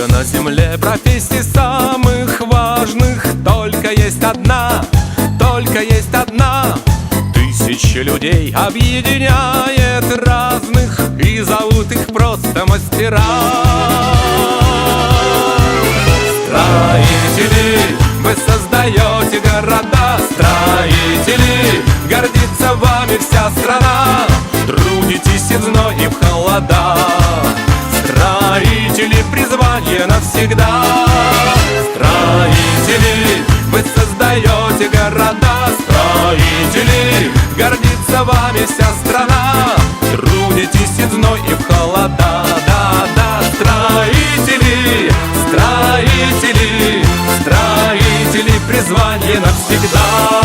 Только на земле профессий самых важных только есть одна, только есть одна. Тысячи людей объединяет разных и зовут их просто мастера. Строители, вы создаете города. Строители, гордится вами вся страна. Трудитесь и в зной, и в холода. Строители, призвание навсегда. Строители, вы создаете города. Строители, гордится вами вся страна. Трудитесь и в зной, и в холода. Да-да, строители, строители, строители, призвание навсегда.